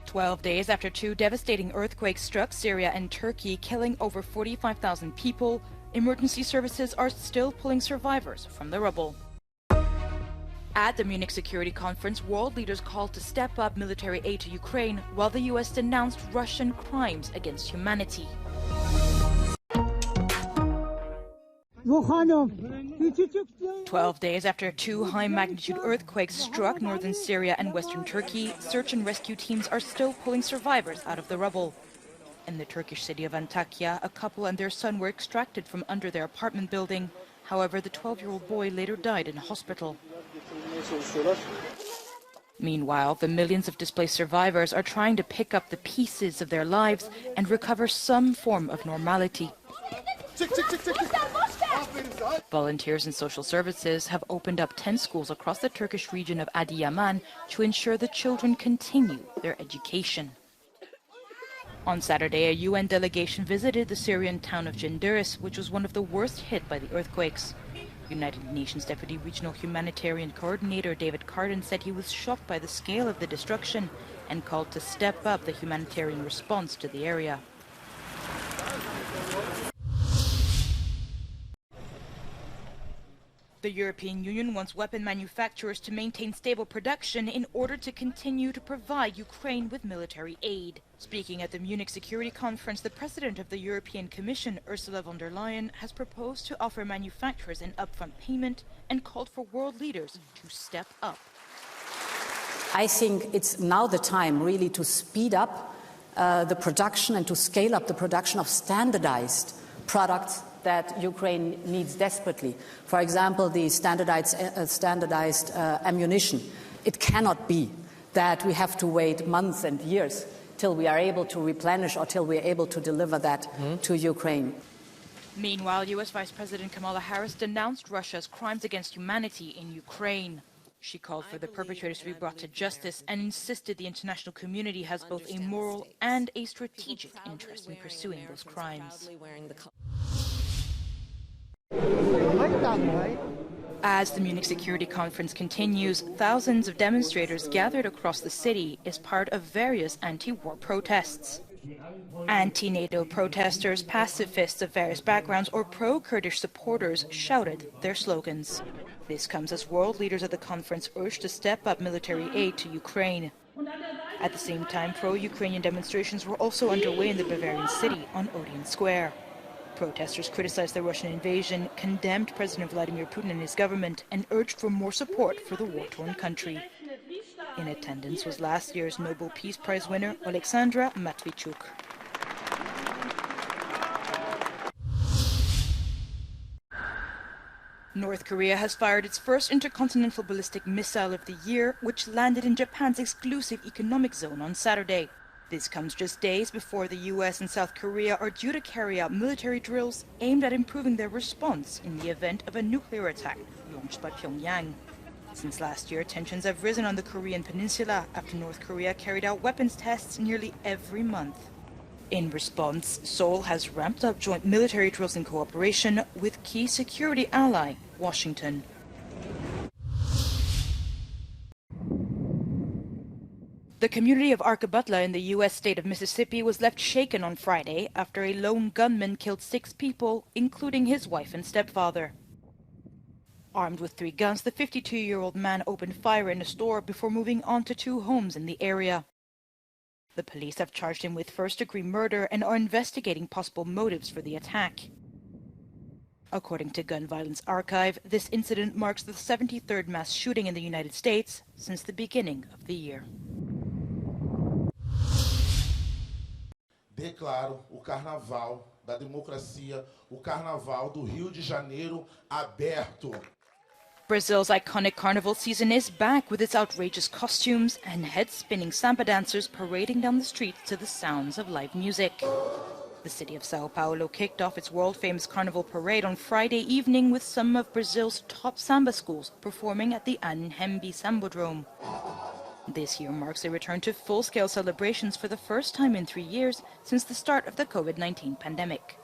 12 days after two devastating earthquakes struck Syria and Turkey, killing over 45,000 people, emergency services are still pulling survivors from the rubble. At the Munich Security Conference, world leaders called to step up military aid to Ukraine, while the US denounced Russian crimes against humanity. 12 days after two high-magnitude earthquakes struck northern Syria and western Turkey, search and rescue teams are still pulling survivors out of the rubble. In the Turkish city of Antakya, a couple and their son were extracted from under their apartment building. However, the 12-year-old boy later died in a hospital. Meanwhile, the millions of displaced survivors are trying to pick up the pieces of their lives and recover some form of normality. Volunteers and social services have opened up 10 schools across the Turkish region of Adıyaman to ensure the children continue their education. On Saturday, a UN delegation visited the Syrian town of Cengiz, which was one of the worst hit by the earthquakes. United Nations Deputy Regional Humanitarian Coordinator David Carden said he was shocked by the scale of the destruction and called to step up the humanitarian response to the area. The European Union wants weapon manufacturers to maintain stable production in order to continue to provide Ukraine with military aid. Speaking at the Munich Security Conference, the President of the European Commission, Ursula von der Leyen, has proposed to offer manufacturers an upfront payment and called for world leaders to step up. I think it's now the time really to speed up the production and to scale up the production of standardized products that Ukraine needs desperately. For example, the standardized ammunition. It cannot be that we have to wait months and years till we are able to replenish or till we are able to deliver that to Ukraine. Meanwhile, US Vice President Kamala Harris denounced Russia's crimes against humanity in Ukraine. She called for the perpetrators to be brought to justice and insisted the international community has both a moral and a strategic interest in pursuing those crimes. As the Munich Security Conference continues, thousands of demonstrators gathered across the city as part of various anti-war protests. Anti-NATO protesters, pacifists of various backgrounds, or pro-Kurdish supporters shouted their slogans. This comes as world leaders at the conference urged to step up military aid to Ukraine. At the same time, pro-Ukrainian demonstrations were also underway in the Bavarian city on Odeon Square. Protesters criticized the Russian invasion, condemned President Vladimir Putin and his government, and urged for more support for the war-torn country. In attendance was last year's Nobel Peace Prize winner Alexandra Matvichuk. North Korea has fired its first intercontinental ballistic missile of the year, which landed in Japan's exclusive economic zone on Saturday. This comes just days before the US and South Korea are due to carry out military drills aimed at improving their response in the event of a nuclear attack launched by Pyongyang. Since last year, tensions have risen on the Korean peninsula after North Korea carried out weapons tests nearly every month. In response, Seoul has ramped up joint military drills in cooperation with key security ally Washington. The community of Arkabutla in the U.S. state of Mississippi was left shaken on Friday after a lone gunman killed 6 people, including his wife and stepfather. Armed with 3 guns, the 52-year-old man opened fire in a store before moving on to 2 homes in the area. The police have charged him with first-degree murder and are investigating possible motives for the attack. According to Gun Violence Archive, this incident marks the 73rd mass shooting in the United States since the beginning of the year. Declaro o Carnaval da Democracia, o Carnaval do Rio de Janeiro aberto. Brazil's iconic carnival season is back with its outrageous costumes and head-spinning samba dancers parading down the streets to the sounds of live music. The city of Sao Paulo kicked off its world-famous carnival parade on Friday evening with some of Brazil's top samba schools performing at the Anhembi Sambodrome. This year marks a return to full-scale celebrations for the first time in 3 years since the start of the COVID-19 pandemic.